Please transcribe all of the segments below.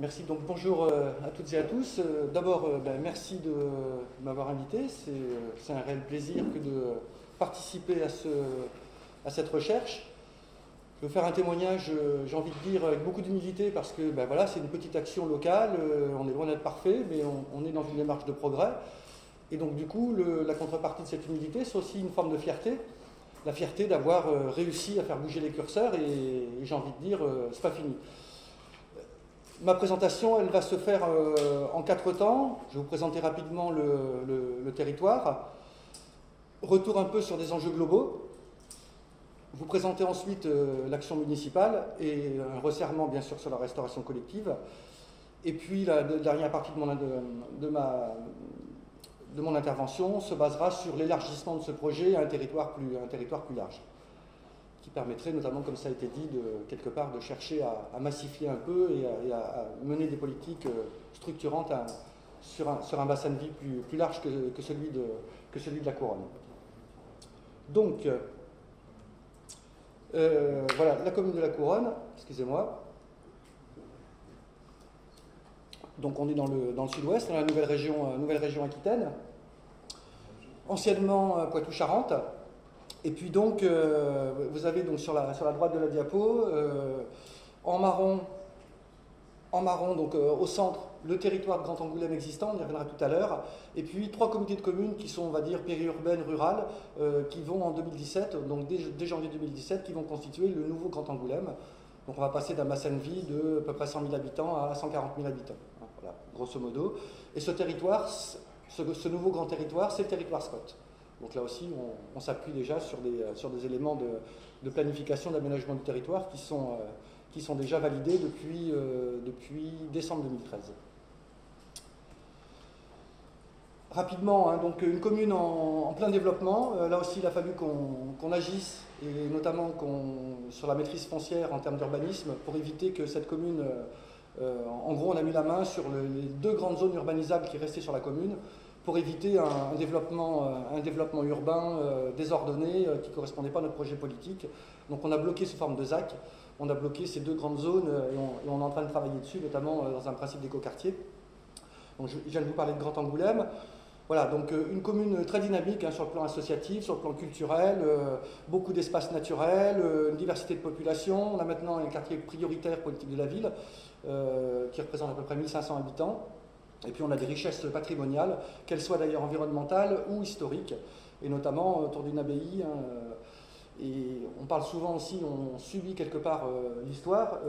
Merci, donc bonjour à toutes et à tous. D'abord, merci de m'avoir invité. C'est un réel plaisir que de participer à cette recherche. Je veux faire un témoignage, j'ai envie de dire, avec beaucoup d'humilité parce que voilà, c'est une petite action locale, on est loin d'être parfait, mais on est dans une démarche de progrès. Et donc du coup, la contrepartie de cette humilité, c'est aussi une forme de fierté. La fierté d'avoir réussi à faire bouger les curseurs et j'ai envie de dire, c'est pas fini. Ma présentation, elle va se faire en 4 temps. Je vais vous présenter rapidement le territoire. Retour un peu sur des enjeux globaux. Vous présenter ensuite l'action municipale et un resserrement bien sûr sur la restauration collective. Et puis la dernière partie de mon intervention se basera sur l'élargissement de ce projet à un territoire plus large, qui permettrait notamment, comme ça a été dit, quelque part de chercher à massifier un peu et à mener des politiques structurantes sur un bassin de vie plus large que celui de la couronne. Donc, voilà, la commune de la Couronne, excusez-moi. Donc on est dans le sud-ouest, dans la nouvelle région Aquitaine, anciennement Poitou-Charentes. Et puis donc, vous avez donc sur la droite de la diapo, en marron donc au centre, le territoire de Grand Angoulême existant, on y reviendra tout à l'heure, et puis 3 communautés de communes qui sont, on va dire, périurbaines, rurales, qui vont en 2017, donc dès janvier 2017, qui vont constituer le nouveau Grand Angoulême. Donc on va passer d'un bassin de vie de à peu près 100 000 habitants à 140 000 habitants, voilà, grosso modo. Et ce territoire, ce nouveau grand territoire, c'est le territoire Scott. Donc là aussi, on s'appuie déjà sur des éléments de planification d'aménagement du territoire qui sont déjà validés depuis décembre 2013. Rapidement, donc une commune en plein développement. Là aussi, il a fallu qu'on agisse, et notamment sur la maîtrise foncière en termes d'urbanisme, pour éviter que cette commune... en gros, on a mis la main sur les 2 grandes zones urbanisables qui restaient sur la commune, pour éviter un développement urbain désordonné qui ne correspondait pas à notre projet politique. Donc on a bloqué sous forme de ZAC, on a bloqué ces 2 grandes zones et on est en train de travailler dessus, notamment dans un principe d'écoquartier. Donc je viens de vous parler de Grand Angoulême. Voilà, donc une commune très dynamique sur le plan associatif, sur le plan culturel, beaucoup d'espaces naturels, une diversité de population. On a maintenant un quartier prioritaire politique de la ville qui représente à peu près 1500 habitants. Et puis on a des richesses patrimoniales, qu'elles soient d'ailleurs environnementales ou historiques, et notamment autour d'une abbaye. Et on parle souvent aussi, on subit quelque part l'histoire.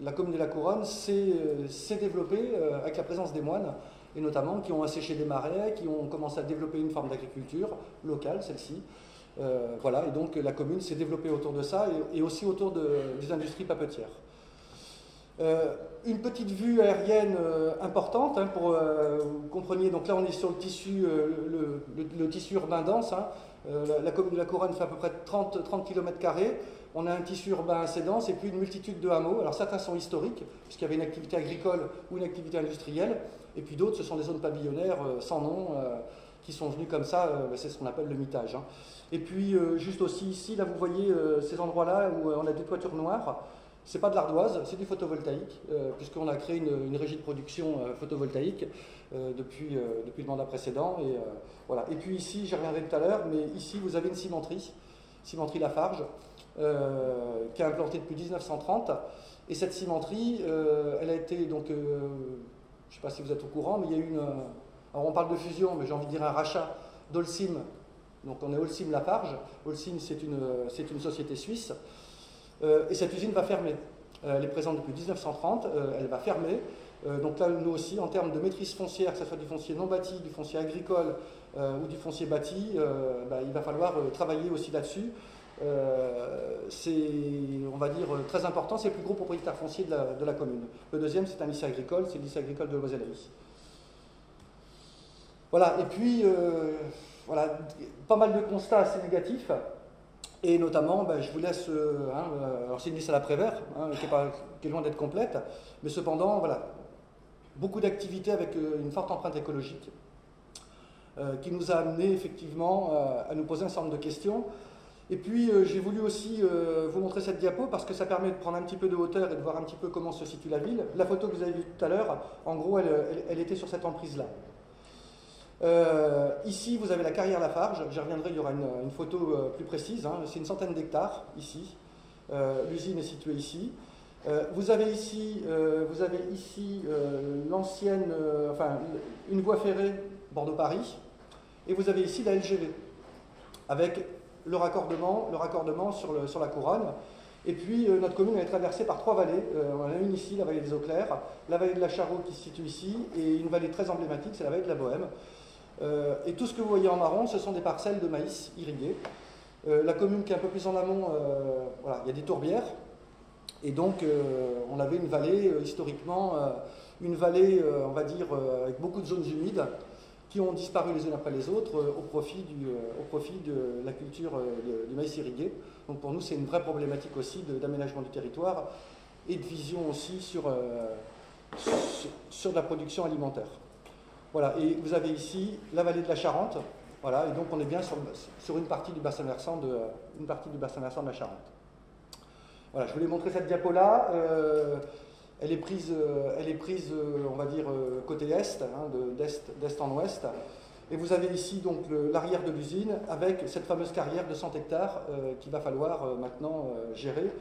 La commune de la Couronne s'est développée avec la présence des moines, et notamment qui ont asséché des marais, qui ont commencé à développer une forme d'agriculture locale, celle-ci. Voilà, et donc la commune s'est développée autour de ça, et aussi autour des industries papetières. Une petite vue aérienne importante pour que vous compreniez. Donc là, on est sur le tissu urbain dense. La commune de la Couronne fait à peu près 30 km². On a un tissu urbain assez dense et puis une multitude de hameaux. Alors certains sont historiques, puisqu'il y avait une activité agricole ou une activité industrielle. Et puis d'autres, ce sont des zones pavillonnaires sans nom qui sont venues comme ça. C'est ce qu'on appelle le mitage. Et puis juste aussi ici, là vous voyez ces endroits-là où on a des toitures noires. Ce n'est pas de l'ardoise, c'est du photovoltaïque, puisqu'on a créé une régie de production photovoltaïque depuis le mandat précédent. Et, voilà. Et puis ici, j'y reviendrai tout à l'heure, mais ici vous avez une cimenterie Lafarge, qui est implantée depuis 1930. Et cette cimenterie, elle a été donc, je ne sais pas si vous êtes au courant, mais il y a eu alors on parle de fusion, mais j'ai envie de dire un rachat d'Holcim. Donc on est Holcim Lafarge. Holcim, c'est une société suisse. Et cette usine va fermer. Elle est présente depuis 1930, elle va fermer. Donc là, nous aussi, en termes de maîtrise foncière, que ce soit du foncier non bâti, du foncier agricole ou du foncier bâti, il va falloir travailler aussi là-dessus. C'est, on va dire, très important. C'est le plus gros propriétaire foncier de la commune. Le deuxième, c'est un lycée agricole, c'est le lycée agricole de Loisel-Haïs. Voilà, et puis, voilà, pas mal de constats assez négatifs. Et notamment, je vous laisse, alors c'est une liste à la Prévert, qui est loin d'être complète, mais cependant, voilà, beaucoup d'activités avec une forte empreinte écologique, qui nous a amené effectivement à nous poser un certain nombre de questions. Et puis j'ai voulu aussi vous montrer cette diapo parce que ça permet de prendre un petit peu de hauteur et de voir un petit peu comment se situe la ville. La photo que vous avez vue tout à l'heure, en gros, elle était sur cette emprise-là. Ici, vous avez la carrière Lafarge. J'y reviendrai, il y aura une photo plus précise. Hein. C'est une centaine d'hectares ici. L'usine est située ici. Vous avez ici l'ancienne, enfin, une voie ferrée Bordeaux-Paris. Et vous avez ici la LGV avec le raccordement sur la couronne. Et puis notre commune est traversée par 3 vallées. On a une ici, la vallée des Eaux Claires, la vallée de la Charroux qui se situe ici, et une vallée très emblématique, c'est la vallée de la Bohème. Et tout ce que vous voyez en marron, ce sont des parcelles de maïs irriguées. La commune qui est un peu plus en amont, voilà, il y a des tourbières. Et donc on avait une vallée, historiquement, une vallée, on va dire, avec beaucoup de zones humides, qui ont disparu les unes après les autres au profit de la culture du maïs irrigué. Donc pour nous, c'est une vraie problématique aussi d'aménagement du territoire et de vision aussi sur la production alimentaire. Voilà, et vous avez ici la vallée de la Charente, voilà, et donc on est bien sur une partie du bassin versant de la Charente. Voilà, je voulais montrer cette diapo-là. Elle est prise, on va dire, côté est, hein, d'est en ouest. Et vous avez ici donc l'arrière de l'usine avec cette fameuse carrière de 100 hectares qu'il va falloir maintenant gérer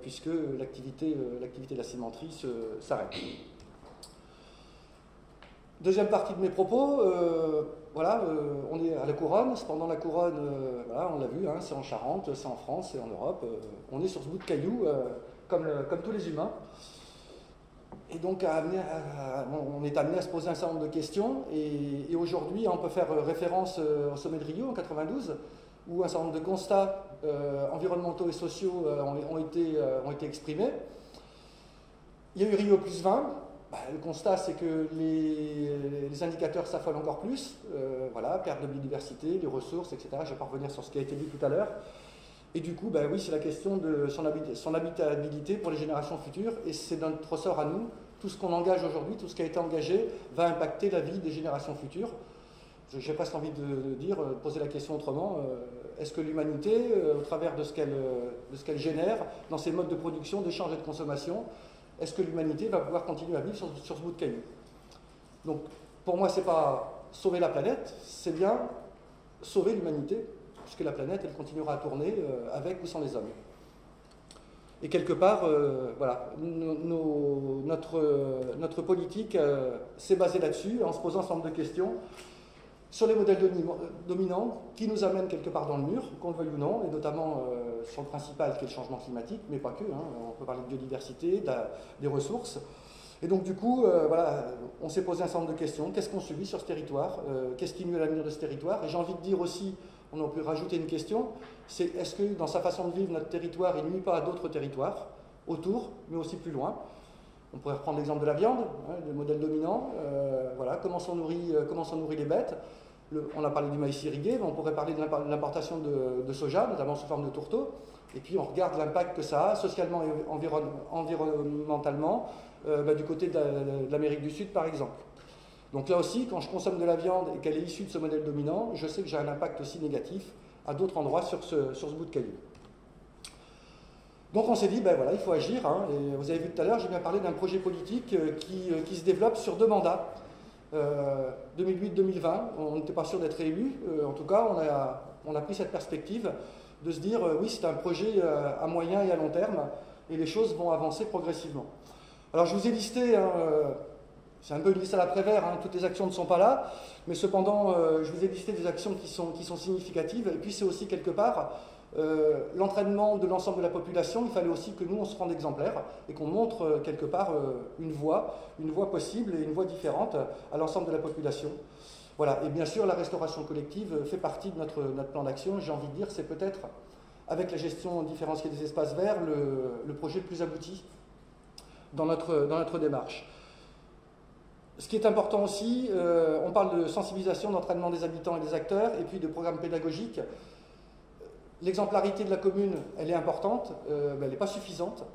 puisque l'activité de la cimenterie s'arrête. Deuxième partie de mes propos, voilà, on est à la Couronne. Cependant, la Couronne, voilà, on l'a vu, hein, c'est en Charente, c'est en France, c'est en Europe. On est sur ce bout de caillou, comme tous les humains. Et donc, on est amené à se poser un certain nombre de questions. Et aujourd'hui, on peut faire référence au sommet de Rio en 92, où un certain nombre de constats environnementaux et sociaux ont été exprimés. Il y a eu Rio plus 20. Le constat, c'est que les indicateurs s'affolent encore plus. Voilà, perte de biodiversité, des ressources, etc. Je ne vais pas revenir sur ce qui a été dit tout à l'heure. Et du coup, oui, c'est la question de son habitabilité pour les générations futures. Et c'est notre ressort à nous. Tout ce qu'on engage aujourd'hui, tout ce qui a été engagé, va impacter la vie des générations futures. J'ai presque envie de poser la question autrement. Est-ce que l'humanité, au travers de ce qu'elle génère, dans ses modes de production, d'échange et de consommation, est-ce que l'humanité va pouvoir continuer à vivre sur ce bout de caillou? Donc, pour moi, ce n'est pas sauver la planète, c'est bien sauver l'humanité, puisque la planète, elle continuera à tourner avec ou sans les hommes. Et quelque part, voilà, notre politique s'est basée là-dessus, en se posant un certain nombre de questions sur les modèles dominants qui nous amènent quelque part dans le mur, qu'on le veuille ou non, et notamment sur le principal qui est le changement climatique, mais pas que, hein, on peut parler de biodiversité, des ressources. Et donc du coup, voilà, on s'est posé un certain nombre de questions. Qu'est-ce qu'on subit sur ce territoire? Qu'est-ce qui nuit à l'avenir de ce territoire? Et j'ai envie de dire aussi, on a pu rajouter une question, c'est est-ce que dans sa façon de vivre, notre territoire, il ne nuit pas à d'autres territoires, autour, mais aussi plus loin? On pourrait reprendre l'exemple de la viande, hein, le modèle dominant, voilà, comment sont nourries les bêtes. On a parlé du maïs irrigué, mais on pourrait parler de l'importation de soja, notamment sous forme de tourteaux. Et puis on regarde l'impact que ça a, socialement et environnementalement, du côté de l'Amérique du Sud, par exemple. Donc là aussi, quand je consomme de la viande et qu'elle est issue de ce modèle dominant, je sais que j'ai un impact aussi négatif à d'autres endroits sur ce bout de caillou. Donc on s'est dit, voilà, il faut agir. Hein, et vous avez vu tout à l'heure, j'ai bien parlé d'un projet politique qui se développe sur 2 mandats. 2008-2020, on n'était pas sûr d'être élu. En tout cas, on a pris cette perspective de se dire, oui, c'est un projet à moyen et à long terme, et les choses vont avancer progressivement. Alors je vous ai listé, hein, c'est un peu une liste à l'après-vert, hein, toutes les actions ne sont pas là, mais cependant, je vous ai listé des actions qui sont significatives, et puis c'est aussi quelque part l'entraînement de l'ensemble de la population. Il fallait aussi que nous, on se rende exemplaire et qu'on montre quelque part une voie possible et une voie différente à l'ensemble de la population. Voilà. Et bien sûr, la restauration collective fait partie de notre plan d'action. J'ai envie de dire, c'est peut-être, avec la gestion différenciée des espaces verts, le projet le plus abouti dans notre démarche. Ce qui est important aussi, on parle de sensibilisation, d'entraînement des habitants et des acteurs, et puis de programmes pédagogiques. L'exemplarité de la commune, elle est importante, elle n'est pas suffisante.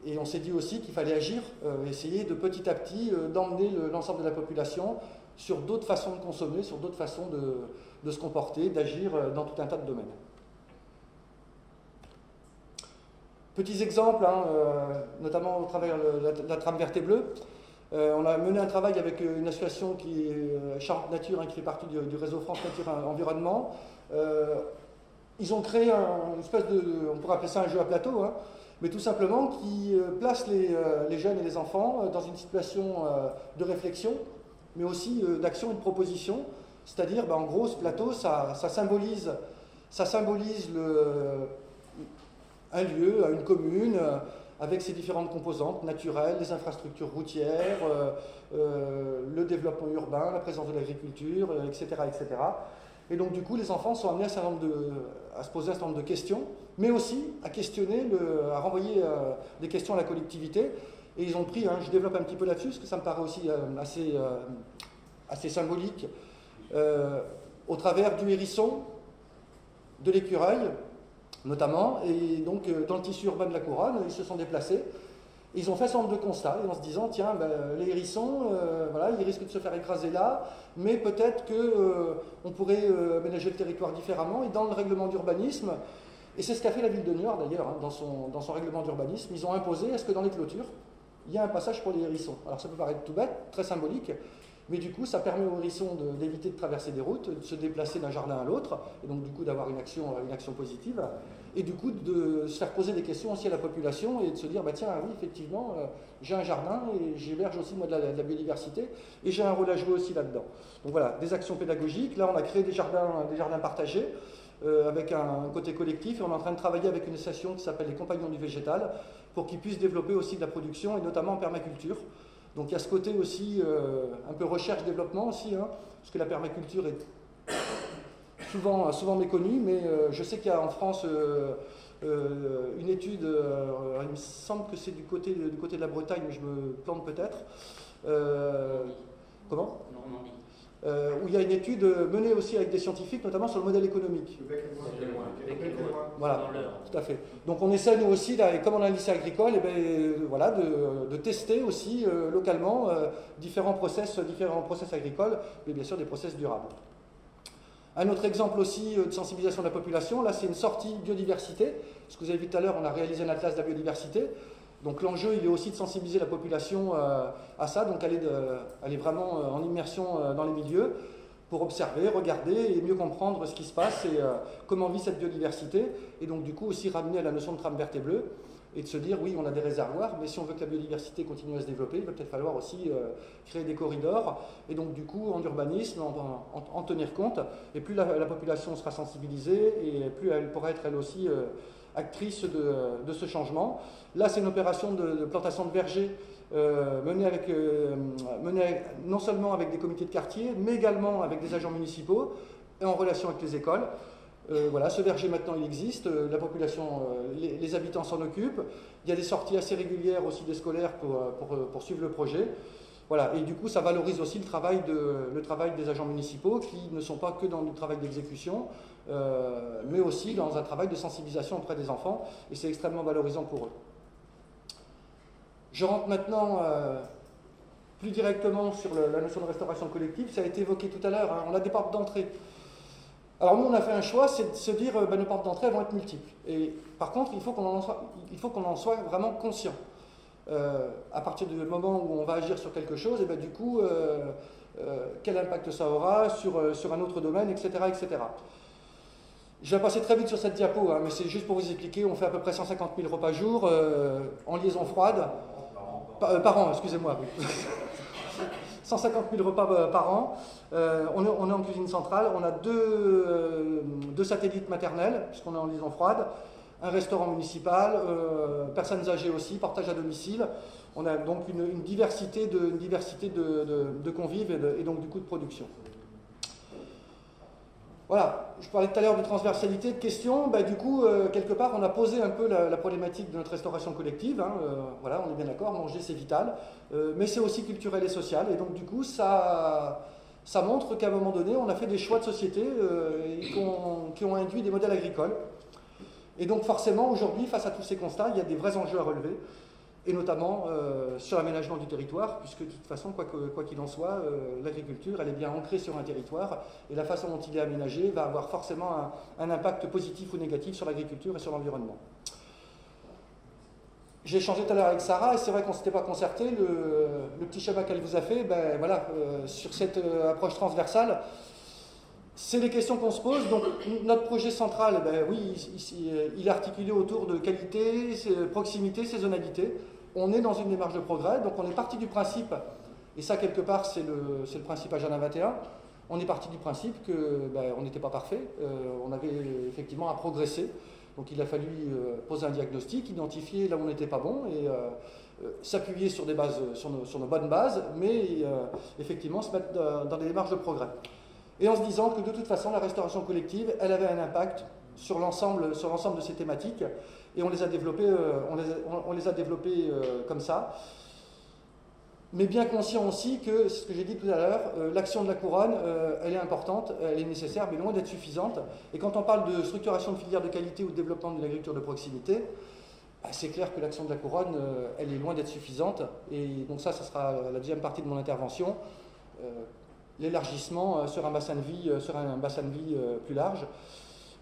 Et on s'est dit aussi qu'il fallait agir, essayer de petit à petit d'emmener l'ensemble de la population sur d'autres façons de consommer, sur d'autres façons de se comporter, d'agir dans tout un tas de domaines. Petits exemples, hein, notamment au travers de la trame verte et bleue. On a mené un travail avec une association qui est Charente Nature, hein, qui fait partie du réseau France Nature Environnement. Ils ont créé une espèce de, on pourrait appeler ça un jeu à plateau, hein, mais tout simplement qui place les jeunes et les enfants dans une situation de réflexion, mais aussi d'action et de proposition. C'est-à-dire, en gros, ce plateau, ça symbolise un lieu, une commune, avec ses différentes composantes naturelles, les infrastructures routières, le développement urbain, la présence de l'agriculture, etc., etc. Et donc, du coup, les enfants sont amenés à se poser un certain nombre de questions, mais aussi à questionner, à renvoyer des questions à la collectivité. Et ils ont pris, je développe un petit peu là-dessus, parce que ça me paraît aussi assez symbolique, au travers du hérisson, de l'écureuil, notamment, et donc dans le tissu urbain de la couronne, ils se sont déplacés. Ils ont fait un certain nombre de constats, en se disant, tiens, les hérissons, voilà, ils risquent de se faire écraser là, mais peut-être qu'on pourrait aménager le territoire différemment. Et dans le règlement d'urbanisme, et c'est ce qu'a fait la ville de Niort d'ailleurs, hein, dans son règlement d'urbanisme, ils ont imposé à ce que dans les clôtures, il y a un passage pour les hérissons. Alors ça peut paraître tout bête, très symbolique, mais du coup ça permet aux hérissons d'éviter de traverser des routes, de se déplacer d'un jardin à l'autre, et donc du coup d'avoir une action positive, et du coup de se faire poser des questions aussi à la population, et de se dire, tiens, oui, effectivement, j'ai un jardin, et j'héberge aussi moi de la biodiversité, et j'ai un rôle à jouer aussi là-dedans. Donc voilà, des actions pédagogiques. Là on a créé des jardins partagés, avec un côté collectif, et on est en train de travailler avec une association qui s'appelle les Compagnons du Végétal, pour qu'ils puissent développer aussi de la production, et notamment en permaculture. Donc il y a ce côté aussi, un peu recherche-développement aussi, hein, parce que la permaculture est souvent méconnue, mais je sais qu'il y a en France une étude, il me semble que c'est du côté de la Bretagne, mais je me plante peut-être. Comment ? Normandie. Où il y a une étude menée aussi avec des scientifiques, notamment sur le modèle économique. Voilà, tout à fait. Donc on essaie nous aussi, là, comme on a un lycée agricole, voilà, de tester aussi localement différents process agricoles, mais bien sûr des process durables. Un autre exemple aussi de sensibilisation de la population, là c'est une sortie biodiversité. Ce que vous avez vu tout à l'heure, on a réalisé un atlas de la biodiversité. Donc l'enjeu, il est aussi de sensibiliser la population à ça, donc aller vraiment en immersion dans les milieux pour observer, regarder et mieux comprendre ce qui se passe et comment vit cette biodiversité. Et donc du coup aussi ramener à la notion de trame verte et bleue et de se dire, oui, on a des réservoirs, mais si on veut que la biodiversité continue à se développer, il va peut-être falloir aussi créer des corridors. Et donc du coup, en urbanisme, en tenir compte. Et plus la population sera sensibilisée, et plus elle pourra être elle aussi actrice de ce changement. Là, c'est une opération de plantation de vergers menée non seulement avec des comités de quartier, mais également avec des agents municipaux et en relation avec les écoles. Voilà, ce verger maintenant il existe, la population, les habitants s'en occupent. Il y a des sorties assez régulières aussi des scolaires pour suivre le projet. Voilà, et du coup ça valorise aussi le travail des agents municipaux qui ne sont pas que dans le travail d'exécution, mais aussi dans un travail de sensibilisation auprès des enfants, et c'est extrêmement valorisant pour eux. Je rentre maintenant plus directement sur la notion de restauration collective. Ça a été évoqué tout à l'heure, hein, on a des portes d'entrée. Alors nous on a fait un choix, c'est de se dire nos portes d'entrée vont être multiples. Et par contre il faut qu'on en soit vraiment conscient. À partir du moment où on va agir sur quelque chose, et du coup quel impact ça aura sur un autre domaine, etc., etc. Je vais passer très vite sur cette diapo, hein, mais c'est juste pour vous expliquer, on fait à peu près 150 000 repas jour en liaison froide, par an, excusez-moi. 150 000 repas par an. On est en cuisine centrale, on a deux satellites maternels, puisqu'on est en liaison froide, un restaurant municipal, personnes âgées aussi, partage à domicile. On a donc une diversité de convives et donc du coup de production. Voilà, je parlais tout à l'heure de transversalité, de questions. Du coup, quelque part, on a posé un peu la problématique de notre restauration collective. Hein. Voilà, on est bien d'accord, manger c'est vital, mais c'est aussi culturel et social. Et donc du coup, ça montre qu'à un moment donné, on a fait des choix de société qui ont induit des modèles agricoles. Et donc forcément, aujourd'hui, face à tous ces constats, il y a des vrais enjeux à relever, et notamment sur l'aménagement du territoire, puisque de toute façon, quoi qu'il en soit, l'agriculture, elle est bien ancrée sur un territoire, et la façon dont il est aménagé va avoir forcément un impact positif ou négatif sur l'agriculture et sur l'environnement. J'ai échangé tout à l'heure avec Sarah, et c'est vrai qu'on ne s'était pas concerté. Le petit schéma qu'elle vous a fait, ben, voilà, sur cette approche transversale, c'est les questions qu'on se pose. Donc notre projet central, ben, oui, il est articulé autour de qualité, proximité, saisonnalité. On est dans une démarche de progrès, donc on est parti du principe, et ça quelque part c'est le principe Agenda 21, on est parti du principe que ben, on n'était pas parfait, on avait effectivement à progresser. Donc il a fallu poser un diagnostic, identifier là où on n'était pas bon et s'appuyer sur des bases, sur nos bonnes bases, mais effectivement se mettre dans des démarches de progrès. Et en se disant que de toute façon la restauration collective, elle avait un impact sur l'ensemble de ces thématiques, et on les a développées, comme ça. Mais bien conscient aussi que, c'est ce que j'ai dit tout à l'heure, l'action de la couronne, elle est importante, elle est nécessaire, mais loin d'être suffisante. Et quand on parle de structuration de filières de qualité ou de développement de l'agriculture de proximité, bah, c'est clair que l'action de la couronne, elle est loin d'être suffisante. Et donc ça sera la deuxième partie de mon intervention, l'élargissement sur un bassin de vie, plus large.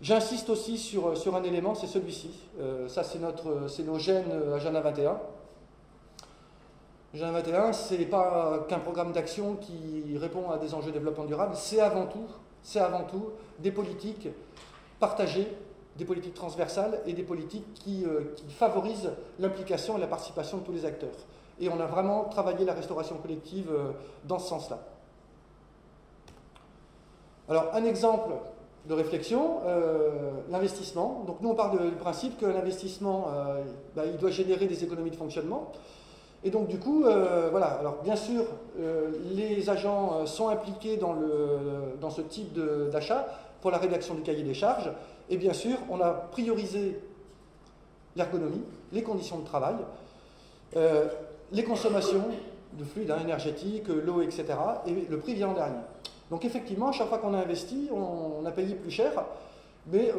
J'insiste aussi sur un élément, c'est celui-ci. Ça, c'est nos gènes Agenda 21. Agenda 21, ce n'est pas qu'un programme d'action qui répond à des enjeux de développement durable, c'est avant tout des politiques partagées, des politiques transversales et des politiques qui favorisent l'implication et la participation de tous les acteurs. Et on a vraiment travaillé la restauration collective dans ce sens-là. Alors, un exemple de réflexion, l'investissement. Donc nous, on part du principe que l'investissement, il doit générer des économies de fonctionnement. Et donc du coup, voilà, alors bien sûr, les agents sont impliqués dans ce type d'achat pour la rédaction du cahier des charges, et bien sûr, on a priorisé l'ergonomie, les conditions de travail, les consommations de fluides énergétiques, l'eau, etc., et le prix vient en dernier. Donc effectivement, à chaque fois qu'on a investi, on a payé plus cher, mais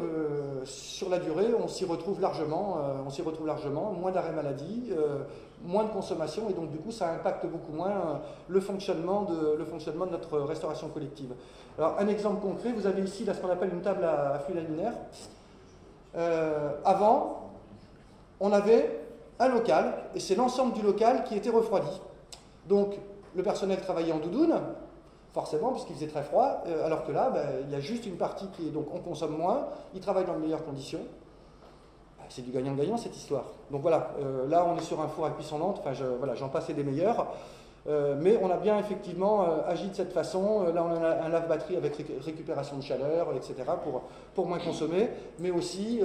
sur la durée, on s'y retrouve largement, moins d'arrêt maladie, moins de consommation, et donc du coup ça impacte beaucoup moins le fonctionnement de notre restauration collective. Alors un exemple concret, vous avez ici là, ce qu'on appelle une table à flux laminaire. Avant, on avait un local, et c'est l'ensemble du local qui était refroidi. Donc le personnel travaillait en doudoune, forcément, puisqu'il faisait très froid, alors que là, il y a juste une partie qui est, donc on consomme moins, ils travaillent dans de meilleures conditions. C'est du gagnant-gagnant cette histoire. Donc voilà, là on est sur un four à cuisson lente, enfin j'en passe et des meilleurs, mais on a bien effectivement agi de cette façon. Là on a un lave-batterie avec récupération de chaleur, etc. pour moins consommer, mais aussi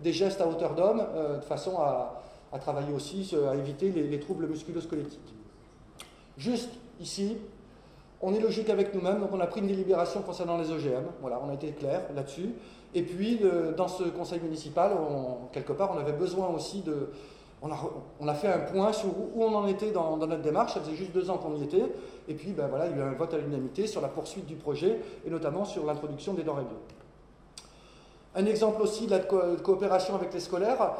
des gestes à hauteur d'homme, de façon à travailler aussi, à éviter les troubles musculo-squelettiques. Juste ici, on est logique avec nous-mêmes, donc on a pris une délibération concernant les OGM, voilà, on a été clair là-dessus. Et puis, dans ce conseil municipal, quelque part, on avait besoin aussi de... On a fait un point sur où on en était dans notre démarche, ça faisait juste 2 ans qu'on y était, et puis voilà, il y a eu un vote à l'unanimité sur la poursuite du projet, et notamment sur l'introduction des denrées bio. Un exemple aussi de la coopération avec les scolaires,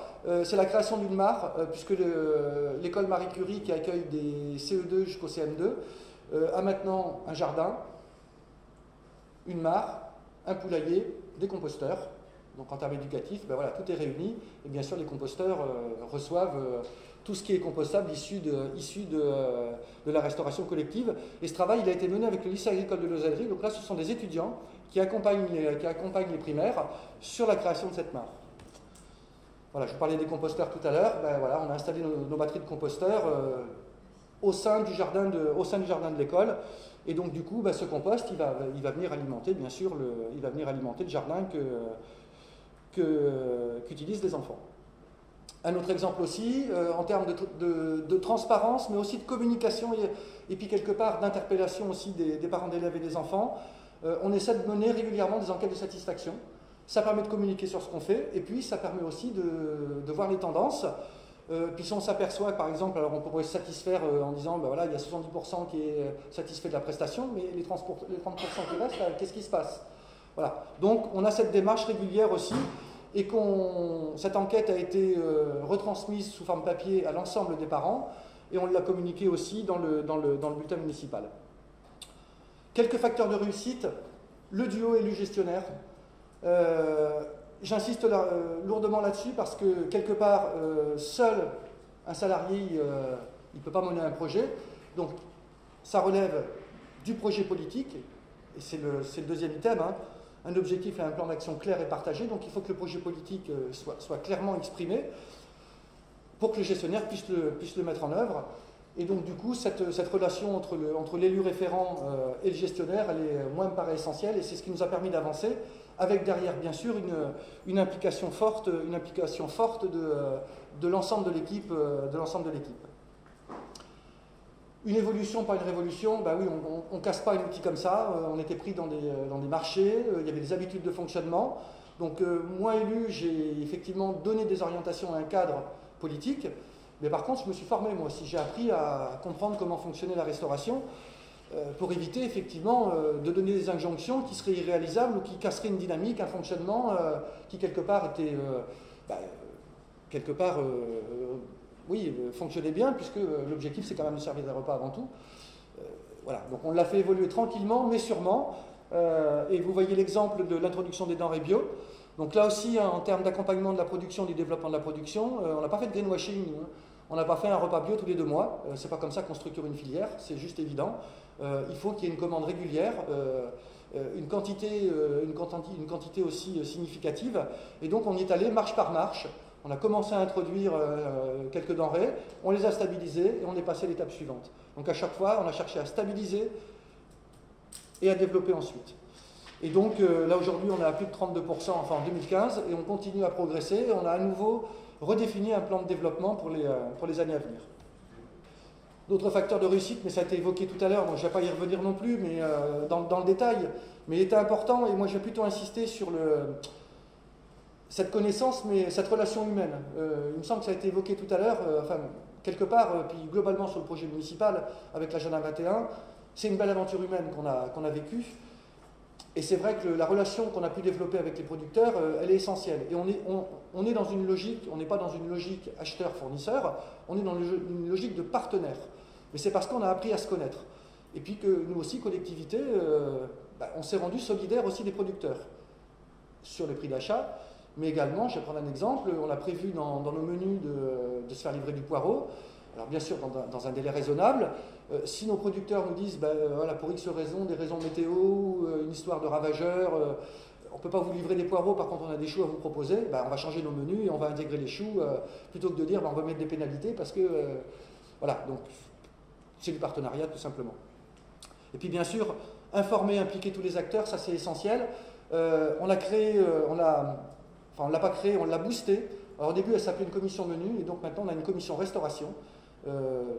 c'est la création d'une mare, puisque l'école Marie Curie, qui accueille des CE2 jusqu'au CM2, a maintenant un jardin, une mare, un poulailler, des composteurs. Donc en termes éducatifs, voilà, tout est réuni. Et bien sûr, les composteurs reçoivent tout ce qui est compostable issu de la restauration collective. Et ce travail, il a été mené avec le lycée agricole de l'Osellerie. Donc là, ce sont des étudiants qui accompagnent les primaires sur la création de cette mare. Voilà, je vous parlais des composteurs tout à l'heure. Voilà, on a installé nos batteries de composteurs au sein du jardin de l'école. Et donc du coup, ce compost, il va venir alimenter, bien sûr, le jardin qu'utilisent les enfants. Un autre exemple aussi, en termes de transparence, mais aussi de communication et puis quelque part d'interpellation aussi des parents d'élèves et des enfants, on essaie de mener régulièrement des enquêtes de satisfaction. Ça permet de communiquer sur ce qu'on fait, et puis ça permet aussi de voir les tendances. Puis si on s'aperçoit, par exemple, alors on pourrait se satisfaire en disant, voilà, il y a 70% qui est satisfait de la prestation, mais les 30% qui restent, qu'est-ce qui se passe? Voilà. Donc on a cette démarche régulière aussi, et cette enquête a été retransmise sous forme papier à l'ensemble des parents, et on l'a communiqué aussi dans le bulletin municipal. Quelques facteurs de réussite, le duo élu gestionnaire. J'insiste lourdement là-dessus parce que, quelque part, seul Un salarié, il ne peut pas mener un projet. Donc, ça relève du projet politique, et c'est le deuxième item, hein, un objectif et un plan d'action clair et partagé. Donc, il faut que le projet politique soit clairement exprimé pour que le gestionnaire puisse le mettre en œuvre. Et donc, du coup, cette relation entre l'élu référent et le gestionnaire, moi, me paraît essentielle, et c'est ce qui nous a permis d'avancer, avec derrière, bien sûr, une implication forte de l'ensemble de l'équipe. Une évolution, pas une révolution, bah oui, on ne casse pas un outil comme ça, on était pris dans des marchés, il y avait des habitudes de fonctionnement. Donc, moi, élu, j'ai effectivement donné des orientations à un cadre politique, mais par contre, je me suis formé, moi aussi. J'ai appris à comprendre comment fonctionnait la restauration pour éviter, effectivement, de donner des injonctions qui seraient irréalisables ou qui casseraient une dynamique, un fonctionnement qui, quelque part, était... fonctionnait bien, puisque l'objectif, c'est quand même de servir des repas avant tout. Voilà, donc on l'a fait évoluer tranquillement, mais sûrement. Et vous voyez l'exemple de l'introduction des denrées bio. Donc là aussi, hein, en termes d'accompagnement de la production, du développement de la production, on n'a pas fait de greenwashing, nous, hein. On n'a pas fait un repas bio tous les 2 mois. C'est pas comme ça qu'on structure une filière, c'est juste évident. Il faut qu'il y ait une commande régulière, une quantité aussi significative. Et donc on y est allé marche par marche. On a commencé à introduire quelques denrées, on les a stabilisées et on est passé à l'étape suivante. Donc à chaque fois, on a cherché à stabiliser et à développer ensuite. Et donc là aujourd'hui, on est à plus de 32%, enfin en 2015, et on continue à progresser. Et on a à nouveau redéfini un plan de développement pour les années à venir. D'autres facteurs de réussite, mais ça a été évoqué tout à l'heure, donc je ne vais pas y revenir non plus, mais dans le détail. Mais il était important, et moi j'ai plutôt insisté sur cette connaissance, mais cette relation humaine. Il me semble que ça a été évoqué tout à l'heure, quelque part, puis globalement sur le projet municipal avec l'Agenda 21, c'est une belle aventure humaine qu'on a vécue. Et c'est vrai que la relation qu'on a pu développer avec les producteurs, elle est essentielle. Et on est dans une logique, on n'est pas dans une logique acheteur-fournisseur, on est dans une logique de partenaire. Mais c'est parce qu'on a appris à se connaître. Et puis que nous aussi, collectivité, on s'est rendu solidaire aussi des producteurs sur les prix d'achat. Mais également, je vais prendre un exemple, on a prévu dans nos menus de se faire livrer du poireau. Alors bien sûr, dans un délai raisonnable. Si nos producteurs nous disent, voilà, pour X raisons, des raisons météo, une histoire de ravageurs, on ne peut pas vous livrer des poireaux, par contre on a des choux à vous proposer, on va changer nos menus et on va intégrer les choux, plutôt que de dire on va mettre des pénalités parce que... voilà, donc c'est du partenariat tout simplement. Et puis bien sûr, informer, impliquer tous les acteurs, ça c'est essentiel. On l'a créé, on l'a pas créé, on l'a boosté. Alors au début elle s'appelait une commission menu et donc maintenant on a une commission restauration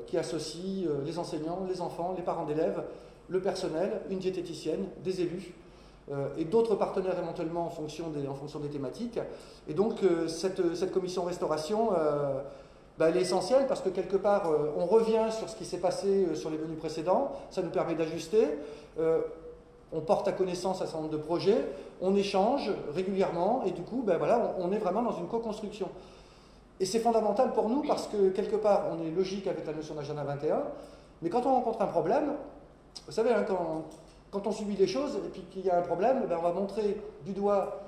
qui associe les enseignants, les enfants, les parents d'élèves, le personnel, une diététicienne, des élus et d'autres partenaires éventuellement en fonction des thématiques. Et donc cette commission restauration, elle est essentielle parce que quelque part on revient sur ce qui s'est passé sur les menus précédents, ça nous permet d'ajuster, on porte à connaissance un certain nombre de projets, on échange régulièrement et du coup voilà, on est vraiment dans une co-construction. Et c'est fondamental pour nous parce que quelque part on est logique avec la notion d'agenda 21, mais quand on rencontre un problème, vous savez, hein, quand on subit les choses et puis qu'il y a un problème, on va montrer du doigt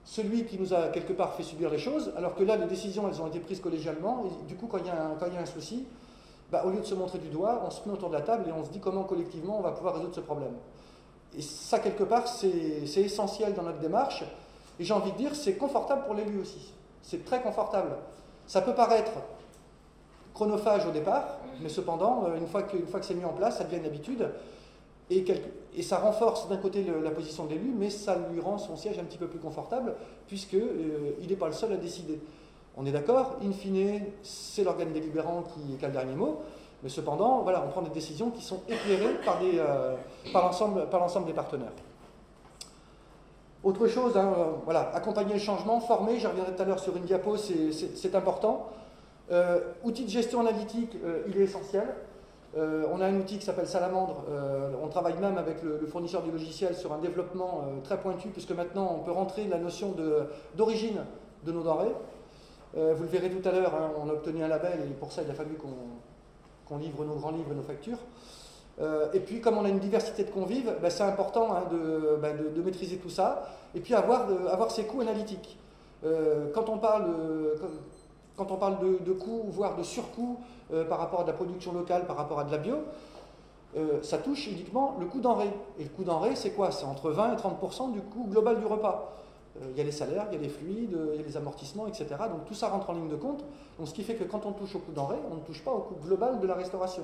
celui qui nous a quelque part fait subir les choses, alors que là les décisions elles ont été prises collégialement et du coup quand il y a un souci, au lieu de se montrer du doigt, on se met autour de la table et on se dit comment collectivement on va pouvoir résoudre ce problème. Et ça quelque part c'est essentiel dans notre démarche et j'ai envie de dire c'est confortable pour l'élu aussi. C'est très confortable. Ça peut paraître chronophage au départ, mais cependant, une fois que c'est mis en place, ça devient une habitude. Et ça renforce d'un côté la position de l'élu, mais ça lui rend son siège un petit peu plus confortable, puisqu'il n'est pas le seul à décider. On est d'accord, in fine, c'est l'organe délibérant qui a le dernier mot, mais cependant, voilà, on prend des décisions qui sont éclairées par l'ensemble des partenaires. Autre chose, hein, voilà, accompagner le changement, former, j'y reviendrai tout à l'heure sur une diapo, c'est important. Outil de gestion analytique, il est essentiel. On a un outil qui s'appelle Salamandre, on travaille même avec le fournisseur du logiciel sur un développement très pointu, puisque maintenant on peut rentrer la notion d'origine de nos denrées. Vous le verrez tout à l'heure, hein, on a obtenu un label et pour ça il a fallu qu'on livre nos grands livres et nos factures. Et puis comme on a une diversité de convives, c'est important hein, de maîtriser tout ça et puis avoir ses coûts analytiques. Quand quand on parle de coûts, voire de surcoût par rapport à de la production locale, par rapport à de la bio, ça touche uniquement le coût denrée. Et le coût denrée, c'est quoi? C'est entre 20 et 30% du coût global du repas. Il y a les salaires, il y a les fluides, il y a les amortissements, etc. Donc tout ça rentre en ligne de compte. Donc ce qui fait que quand on touche au coût denrée, on ne touche pas au coût global de la restauration.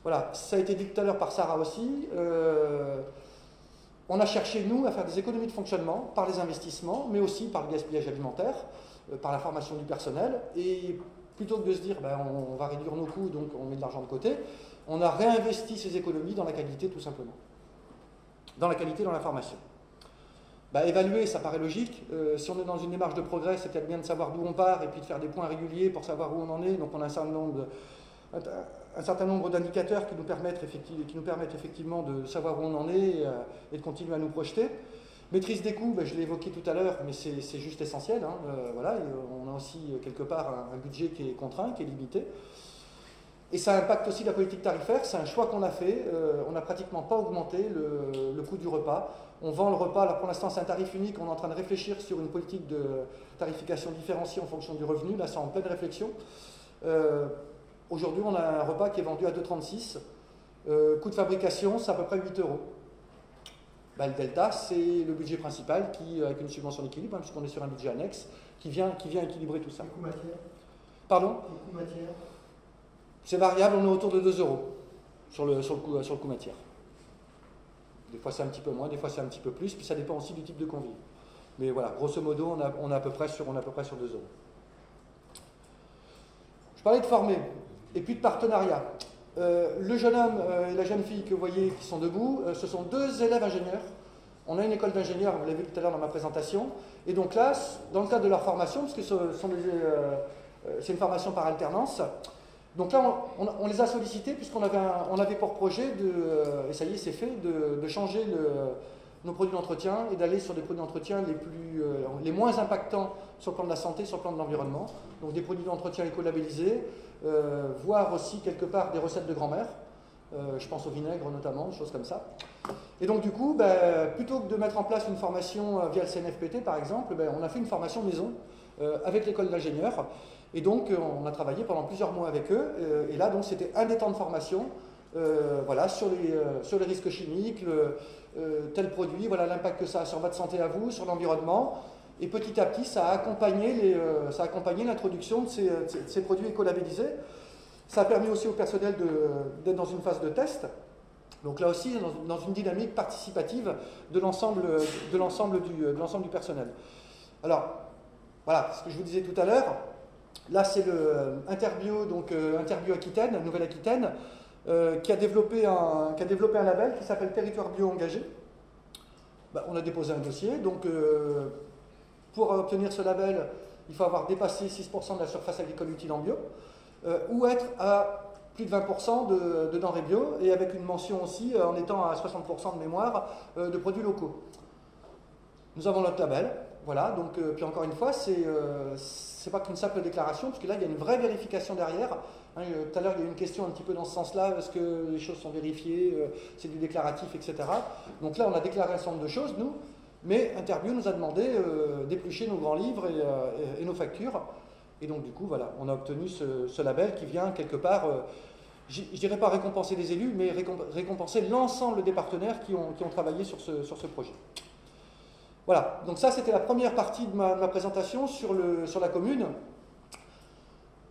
Voilà, ça a été dit tout à l'heure par Sarah aussi. On a cherché, nous, à faire des économies de fonctionnement par les investissements, mais aussi par le gaspillage alimentaire, par la formation du personnel. Et plutôt que de se dire, ben, on va réduire nos coûts, donc on met de l'argent de côté, on a réinvesti ces économies dans la qualité, tout simplement. Dans la qualité, dans la formation. Bah, évaluer, ça paraît logique. Si on est dans une démarche de progrès, c'est peut-être bien de savoir d'où on part et puis de faire des points réguliers pour savoir où on en est. Donc on a un certain nombre d'indicateurs qui nous permettent effectivement de savoir où on en est et de continuer à nous projeter. Maîtrise des coûts, ben, je l'ai évoqué tout à l'heure, mais c'est juste essentiel. Hein. Voilà, on a aussi quelque part un budget qui est contraint, qui est limité. Et ça impacte aussi la politique tarifaire, c'est un choix qu'on a fait. On n'a pratiquement pas augmenté le coût du repas. On vend le repas, là pour l'instant c'est un tarif unique, on est en train de réfléchir sur une politique de tarification différenciée en fonction du revenu, là c'est en pleine réflexion. Aujourd'hui on a un repas qui est vendu à 2,36 €. Coût de fabrication, c'est à peu près 8 €. Bah, le delta, c'est le budget principal qui, avec une subvention d'équilibre, hein, puisqu'on est sur un budget annexe, qui vient équilibrer tout ça. Le coût matière. Pardon? Le coût matière. C'est variable, on est autour de 2 € sur le coût matière. Des fois c'est un petit peu moins, des fois c'est un petit peu plus, puis ça dépend aussi du type de convive. Mais voilà, grosso modo, on est à peu près sur 2 €. Je parlais de former, et puis de partenariat. Le jeune homme et la jeune fille que vous voyez qui sont debout, ce sont 2 élèves ingénieurs. On a une école d'ingénieurs, vous l'avez vu tout à l'heure dans ma présentation. Et donc là, dans le cadre de leur formation, parce que c'est une formation par alternance, donc là, on les a sollicités puisqu'on avait pour projet, et ça y est, c'est fait, de changer nos produits d'entretien et d'aller sur des produits d'entretien les moins impactants sur le plan de la santé, sur le plan de l'environnement. Donc des produits d'entretien écolabellisés, voire aussi quelque part des recettes de grand-mère. Je pense au vinaigre notamment, des choses comme ça. Et donc du coup, plutôt que de mettre en place une formation via le CNFPT par exemple, on a fait une formation maison avec l'école d'ingénieurs. Et donc, on a travaillé pendant plusieurs mois avec eux. Et là, donc, c'était un des temps de formation, voilà, sur les risques chimiques, tel produit, voilà l'impact que ça a sur votre santé à vous, sur l'environnement. Et petit à petit, ça a accompagné l'introduction de ces produits écolabellisés. Ça a permis aussi au personnel d'être dans une phase de test. Donc là aussi, dans une dynamique participative de l'ensemble du personnel. Alors, voilà, ce que je vous disais tout à l'heure. Là, c'est le Interbio, donc Interbio Aquitaine, Nouvelle-Aquitaine, qui a développé un label qui s'appelle Territoire Bio Engagé. On a déposé un dossier, donc pour obtenir ce label, il faut avoir dépassé 6% de la surface agricole utile en bio, ou être à plus de 20% de denrées bio, et avec une mention aussi en étant à 60% de mémoire de produits locaux. Nous avons notre label, voilà, donc puis encore une fois, c'est pas qu'une simple déclaration, parce que là, il y a une vraie vérification derrière. Hein, tout à l'heure, il y a eu une question un petit peu dans ce sens-là, est-ce que les choses sont vérifiées, c'est du déclaratif, etc. Donc là, on a déclaré un certain nombre de choses, nous, mais Interbio nous a demandé d'éplucher nos grands livres et nos factures. Et donc, du coup, voilà, on a obtenu ce label qui vient quelque part, je ne dirais pas récompenser les élus, mais récompenser l'ensemble des partenaires qui ont travaillé sur ce projet. Voilà, donc ça c'était la première partie de ma présentation sur la commune.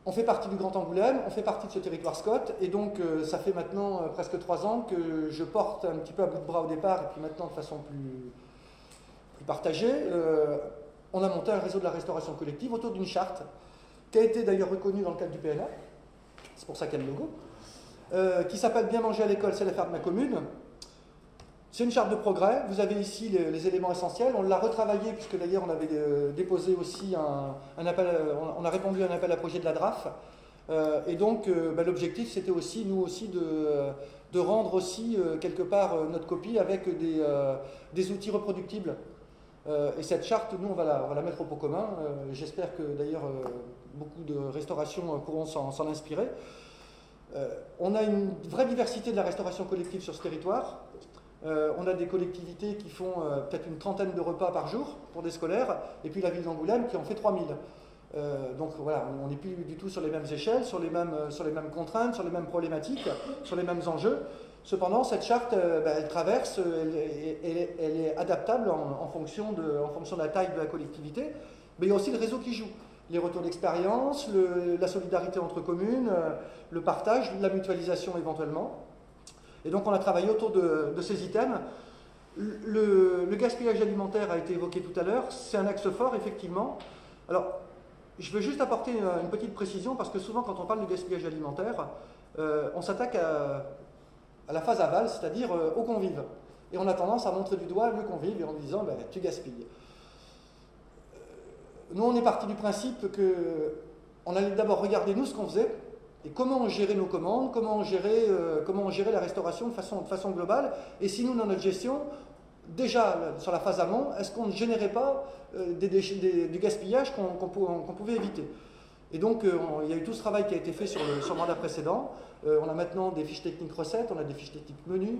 On fait partie du Grand Angoulême, on fait partie de ce territoire Scott, et donc ça fait maintenant presque 3 ans que je porte un petit peu à bout de bras au départ, et puis maintenant de façon plus partagée. On a monté un réseau de la restauration collective autour d'une charte, qui a été d'ailleurs reconnue dans le cadre du PNA, c'est pour ça qu'il y a le logo, qui s'appelle Bien manger à l'école, c'est l'affaire de ma commune. C'est une charte de progrès, vous avez ici les éléments essentiels, on l'a retravaillé puisque d'ailleurs on avait déposé aussi un appel, on a répondu à un appel à projet de la DRAF, et donc l'objectif c'était aussi, nous aussi, de rendre aussi quelque part notre copie avec des outils reproductibles. Et cette charte, nous on va la mettre au pot commun, j'espère que d'ailleurs beaucoup de restaurations pourront s'en inspirer. On a une vraie diversité de la restauration collective sur ce territoire. On a des collectivités qui font peut-être une 30aine de repas par jour pour des scolaires, et puis la ville d'Angoulême qui en fait 3000. Donc voilà, on n'est plus du tout sur les mêmes échelles, sur les mêmes contraintes, sur les mêmes problématiques, sur les mêmes enjeux. Cependant, cette charte, elle traverse, elle est adaptable en fonction de la taille de la collectivité, mais il y a aussi le réseau qui joue. Les retours d'expérience, la solidarité entre communes, le partage, la mutualisation éventuellement. Et donc on a travaillé autour de ces items. Le gaspillage alimentaire a été évoqué tout à l'heure, c'est un axe fort effectivement. Alors, je veux juste apporter une petite précision parce que souvent quand on parle de gaspillage alimentaire, on s'attaque à la phase aval, c'est-à-dire aux convives. Et on a tendance à montrer du doigt le convive et en disant ben, tu gaspilles. Nous on est parti du principe qu'on allait d'abord regarder nous ce qu'on faisait et comment on gérait nos commandes, comment on gérait la restauration de façon globale. Et si nous dans notre gestion, déjà sur la phase amont, est-ce qu'on ne générait pas du gaspillage qu'on pouvait éviter? Et donc, il y a eu tout ce travail qui a été fait sur le mandat précédent. On a maintenant des fiches techniques recettes, on a des fiches techniques menus,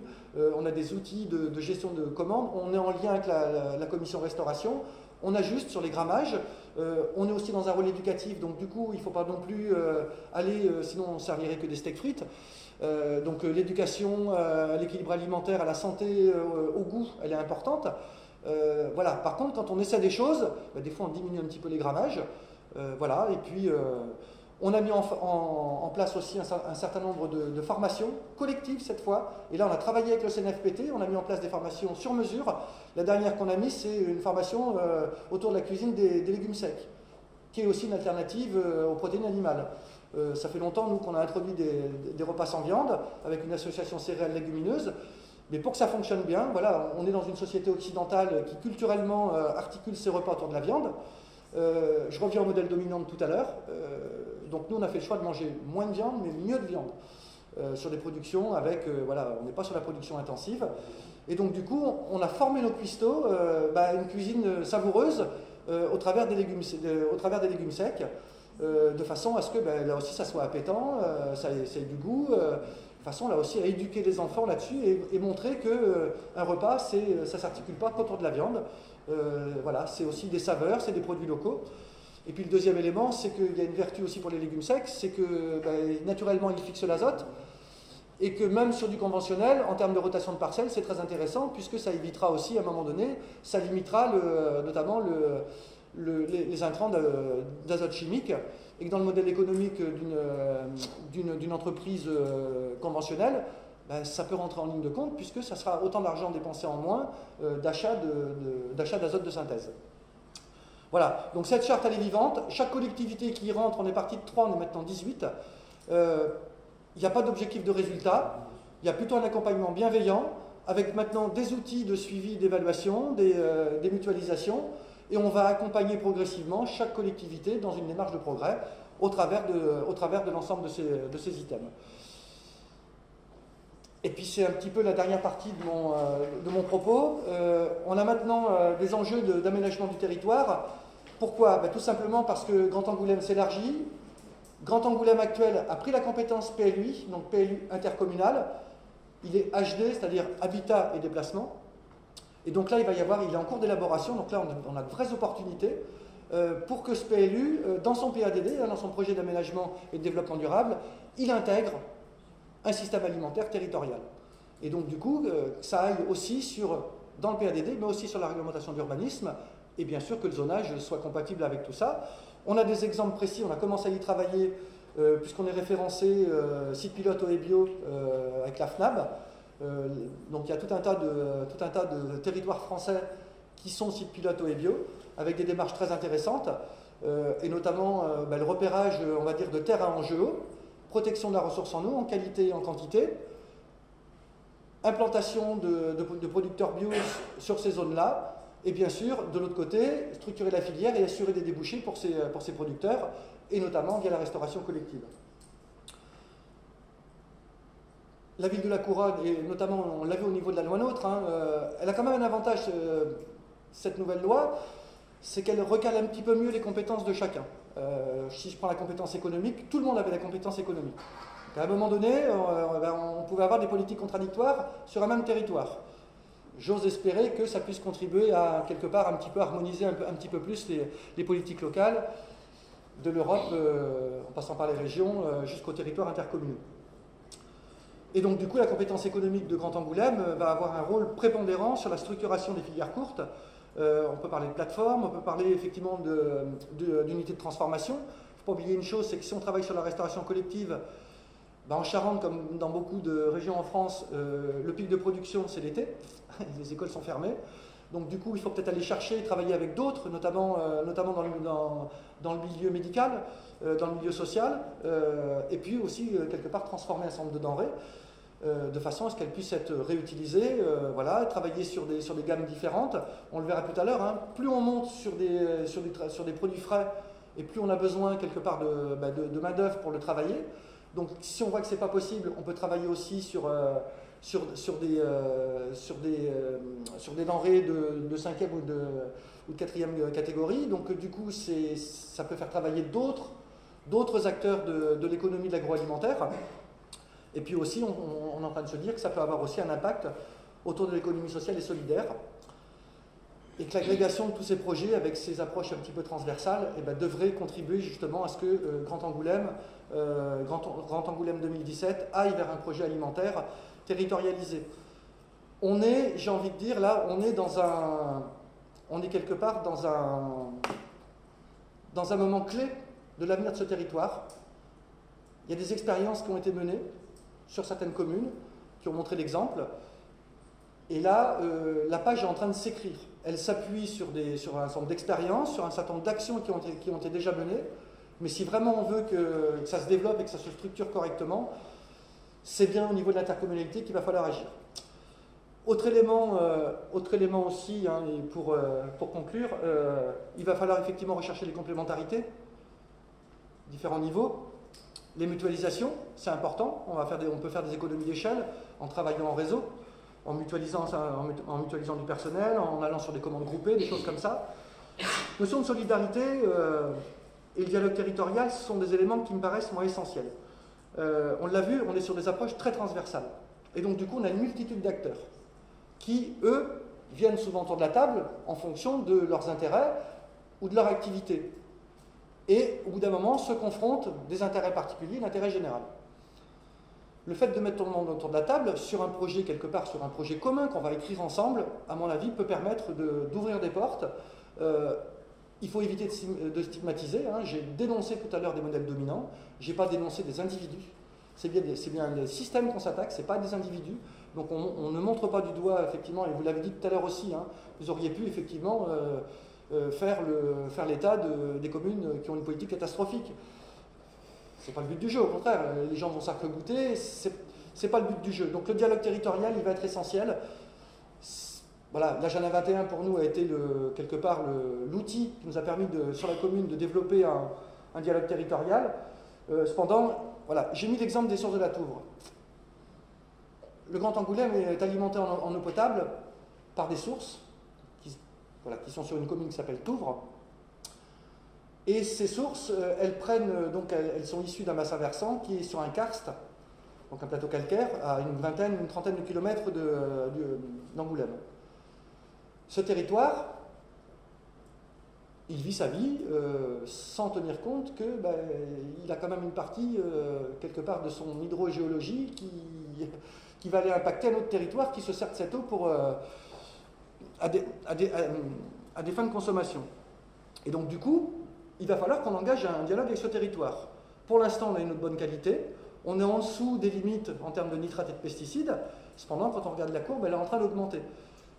on a des outils de gestion de commandes, on est en lien avec la commission restauration, on ajuste sur les grammages, on est aussi dans un rôle éducatif, donc du coup, il ne faut pas non plus aller, sinon on ne servirait que des steaks frites. Donc l'éducation à l'équilibre alimentaire, à la santé, au goût, elle est importante. Voilà. Par contre, quand on essaie des choses, des fois on diminue un petit peu les grammages. Voilà. Et puis on a mis en place aussi un certain nombre de formations collectives cette fois. Et là, on a travaillé avec le CNFPT, on a mis en place des formations sur mesure. La dernière qu'on a mise, c'est une formation autour de la cuisine des légumes secs, qui est aussi une alternative aux protéines animales. Ça fait longtemps, nous, qu'on a introduit des repas sans viande avec une association céréales légumineuses. Mais pour que ça fonctionne bien, voilà, on est dans une société occidentale qui culturellement articule ses repas autour de la viande. Je reviens au modèle dominant de tout à l'heure. Donc nous, on a fait le choix de manger moins de viande, mais mieux de viande. Sur des productions avec, voilà, on n'est pas sur la production intensive. Et donc du coup, on a formé nos cuistots une cuisine savoureuse au travers des légumes secs. De façon à ce que là aussi ça soit appétant, ça ait du goût, de façon là aussi à éduquer les enfants là-dessus et montrer qu'un repas, ça ne s'articule pas qu'autour de la viande. Voilà, c'est aussi des saveurs, c'est des produits locaux. Et puis le deuxième élément, c'est qu'il y a une vertu aussi pour les légumes secs, c'est que naturellement ils fixent l'azote et que même sur du conventionnel, en termes de rotation de parcelles, c'est très intéressant puisque ça évitera aussi à un moment donné, ça limitera notamment les intrants d'azote chimique, et que dans le modèle économique d'une entreprise conventionnelle, ça peut rentrer en ligne de compte puisque ça sera autant d'argent dépensé en moins d'achat d'azote de synthèse. Voilà, donc cette charte elle est vivante, chaque collectivité qui y rentre, on est parti de 3, on est maintenant 18, il n'y a pas d'objectif de résultat, il y a plutôt un accompagnement bienveillant, avec maintenant des outils de suivi, d'évaluation, des mutualisations, et on va accompagner progressivement chaque collectivité dans une démarche de progrès au travers de l'ensemble de ces items. Et puis c'est un petit peu la dernière partie de mon propos. On a maintenant des enjeux d'aménagement du territoire. Pourquoi? Tout simplement parce que Grand Angoulême s'élargit. Grand Angoulême actuel a pris la compétence PLUI, donc PLU intercommunal. Il est HD, c'est-à-dire habitat et déplacement. Et donc là, il est en cours d'élaboration, donc là, on a de vraies opportunités pour que ce PLU, dans son PADD, dans son projet d'aménagement et de développement durable, il intègre un système alimentaire territorial. Et donc, du coup, ça aille aussi dans le PADD, mais aussi sur la réglementation d'urbanisme, et bien sûr que le zonage soit compatible avec tout ça. On a des exemples précis, on a commencé à y travailler, puisqu'on est référencé site pilote OEBio avec la FNAB. Donc il y a tout un tas de territoires français qui sont sites pilotes OEBio, avec des démarches très intéressantes, et notamment le repérage, on va dire, de terres à enjeux, protection de la ressource en eau, en qualité et en quantité, implantation de producteurs bio sur ces zones-là, et bien sûr, de l'autre côté, structurer la filière et assurer des débouchés pour ces producteurs, et notamment via la restauration collective. La ville de la Couronne, et notamment on l'a vu au niveau de la loi NOTRe, elle a quand même un avantage, cette nouvelle loi, c'est qu'elle recale un petit peu mieux les compétences de chacun. Si je prends la compétence économique, tout le monde avait la compétence économique. Donc à un moment donné, on pouvait avoir des politiques contradictoires sur un même territoire. J'ose espérer que ça puisse contribuer à, quelque part, un petit peu harmoniser un petit peu plus les politiques locales. de l'Europe, en passant par les régions, jusqu'aux territoires intercommunaux. Et donc du coup, la compétence économique de Grand Angoulême va avoir un rôle prépondérant sur la structuration des filières courtes. On peut parler de plateforme, on peut parler effectivement d'unités de transformation. Il ne faut pas oublier une chose, c'est que si on travaille sur la restauration collective, ben en Charente, comme dans beaucoup de régions en France, le pic de production, c'est l'été. Les écoles sont fermées. Donc du coup, il faut peut-être aller chercher et travailler avec d'autres, notamment dans le milieu médical, dans le milieu social, et puis aussi, quelque part, transformer un certain nombre de denrées, de façon à ce qu'elles puissent être réutilisées, voilà, travailler sur des gammes différentes. On le verra tout à l'heure, hein, plus on monte sur des produits frais, et plus on a besoin, quelque part, de main-d'œuvre pour le travailler. Donc si on voit que ce n'est pas possible, on peut travailler aussi sur des denrées de 5e ou de 4e catégorie. Donc du coup, ça peut faire travailler d'autres acteurs de l'économie de l'agroalimentaire. Et puis aussi, on est en train de se dire que ça peut avoir aussi un impact autour de l'économie sociale et solidaire. Et que l'agrégation de tous ces projets, avec ces approches un petit peu transversales, devrait contribuer justement à ce que Grand Angoulême 2017 aille vers un projet alimentaire territorialisé. On est, j'ai envie de dire, là, on est quelque part dans un moment clé de l'avenir de ce territoire. Il y a des expériences qui ont été menées sur certaines communes, qui ont montré l'exemple. Et là, la page est en train de s'écrire. Elle s'appuie sur un certain nombre d'expériences, sur un certain nombre d'actions qui ont été déjà menées. Mais si vraiment on veut que ça se développe et que ça se structure correctement, c'est bien au niveau de l'intercommunalité qu'il va falloir agir. Autre élément aussi, hein, et pour conclure, il va falloir effectivement rechercher les complémentarités, différents niveaux. Les mutualisations, c'est important. On peut faire des économies d'échelle en travaillant en réseau, en mutualisant du personnel, en allant sur des commandes groupées, des choses comme ça. Notion de solidarité et le dialogue territorial, ce sont des éléments qui me paraissent moi essentiels. On l'a vu, on est sur des approches très transversales. Et donc du coup, on a une multitude d'acteurs qui, eux, viennent souvent autour de la table en fonction de leurs intérêts ou de leur activité. Et au bout d'un moment, se confrontent des intérêts particuliers et l'intérêt général. Le fait de mettre tout le monde autour de la table, sur un projet quelque part, sur un projet commun qu'on va écrire ensemble, à mon avis, peut permettre d'ouvrir des portes. Il faut éviter de stigmatiser. Hein. J'ai dénoncé tout à l'heure des modèles dominants. Je n'ai pas dénoncé des individus. C'est bien des systèmes qu'on s'attaque, ce n'est pas des individus. Donc on ne montre pas du doigt, effectivement, et vous l'avez dit tout à l'heure aussi, hein, vous auriez pu effectivement faire l'état des communes qui ont une politique catastrophique. Ce n'est pas le but du jeu, au contraire, les gens vont s'arc-bouter, ce n'est pas le but du jeu. Donc le dialogue territorial, il va être essentiel. Voilà, l'agenda 21 pour nous a été quelque part l'outil qui nous a permis sur la commune de développer un dialogue territorial. Cependant, voilà, j'ai mis l'exemple des sources de la Touvre. Le Grand Angoulême est alimenté en eau potable par des sources qui sont sur une commune qui s'appelle Touvre. Et ces sources, elles sont issues d'un bassin versant qui est sur un karst, donc un plateau calcaire, à une trentaine de kilomètres d'Angoulême. Ce territoire, il vit sa vie sans tenir compte qu'il a quand même une partie, quelque part, de son hydrogéologie qui va aller impacter un autre territoire qui se sert de cette eau à des fins de consommation. Et donc, du coup, il va falloir qu'on engage un dialogue avec ce territoire. Pour l'instant, on a une bonne qualité. On est en dessous des limites en termes de nitrates et de pesticides. Cependant, quand on regarde la courbe, elle est en train d'augmenter.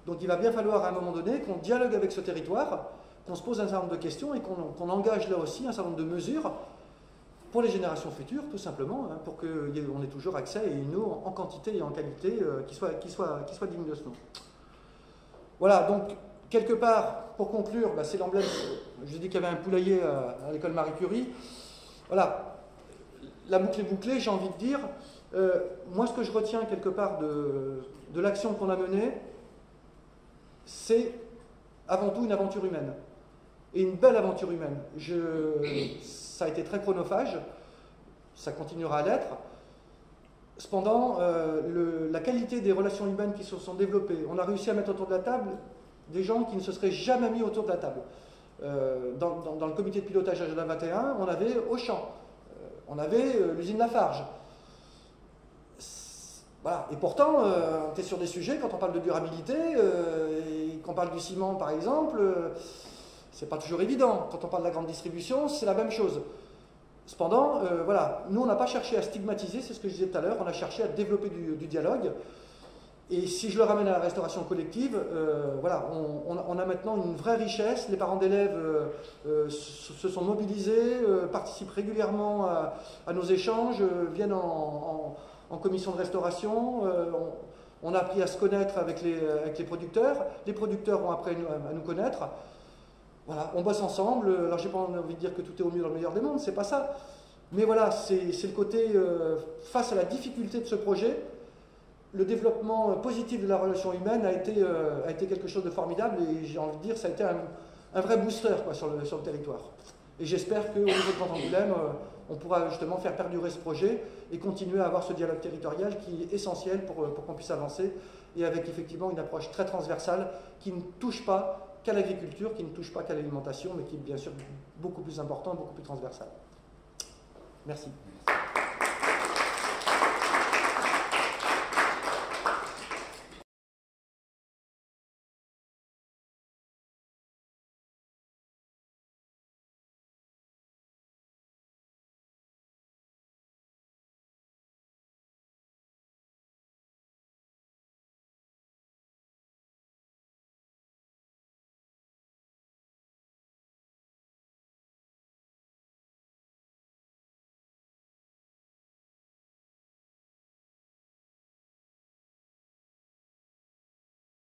Donc il va bien falloir à un moment donné qu'on dialogue avec ce territoire, qu'on se pose un certain nombre de questions et qu'on engage là aussi un certain nombre de mesures pour les générations futures, tout simplement, hein, pour qu'on ait toujours accès à une eau en quantité et en qualité qui soit digne de ce nom. Voilà, donc quelque part, pour conclure, c'est l'emblème. Je dis qu'il y avait un poulailler à l'école Marie Curie. Voilà, la boucle est bouclée, j'ai envie de dire. Moi, ce que je retiens quelque part de l'action qu'on a menée, c'est avant tout une aventure humaine. Et une belle aventure humaine. Ça a été très chronophage, ça continuera à l'être. Cependant, la qualité des relations humaines qui se sont développées, on a réussi à mettre autour de la table des gens qui ne se seraient jamais mis autour de la table. Dans le comité de pilotage Agenda 21, on avait Auchan, on avait l'usine Lafarge. Voilà. Et pourtant, on était sur des sujets, quand on parle de durabilité, et qu'on parle du ciment par exemple, c'est pas toujours évident. Quand on parle de la grande distribution, c'est la même chose. Cependant, voilà, nous on n'a pas cherché à stigmatiser, c'est ce que je disais tout à l'heure, on a cherché à développer du dialogue. Et si je le ramène à la restauration collective, voilà, on a maintenant une vraie richesse. Les parents d'élèves se sont mobilisés, participent régulièrement à nos échanges, viennent en commission de restauration. On a appris à se connaître avec les producteurs. Les producteurs ont appris à nous connaître. Voilà, on bosse ensemble. Alors j'ai pas envie de dire que tout est au mieux dans le meilleur des mondes, c'est pas ça. Mais voilà, c'est le côté face à la difficulté de ce projet. Le développement positif de la relation humaine a été quelque chose de formidable et j'ai envie de dire ça a été un vrai booster quoi, sur le territoire. Et j'espère qu'au niveau de Grand Angoulême, on pourra justement faire perdurer ce projet et continuer à avoir ce dialogue territorial qui est essentiel pour qu'on puisse avancer et avec effectivement une approche très transversale qui ne touche pas qu'à l'agriculture, qui ne touche pas qu'à l'alimentation, mais qui est bien sûr beaucoup plus important, beaucoup plus transversale. Merci.